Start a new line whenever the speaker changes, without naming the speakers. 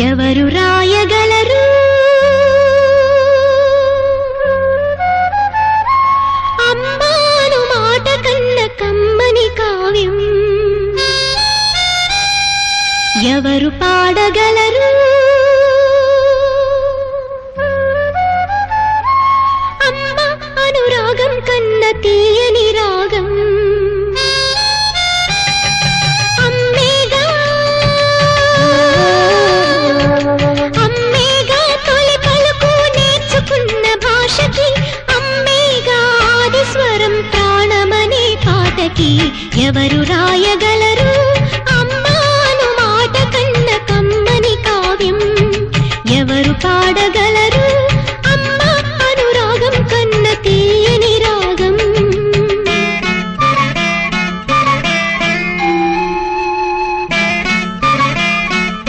ఎవరు రాయగలరు అమ్మాను మాట కన్న కమ్మని కావ్యం ఎవరు పాడగలరు అమ్మ అనురాగం కన్న తీయని రాగం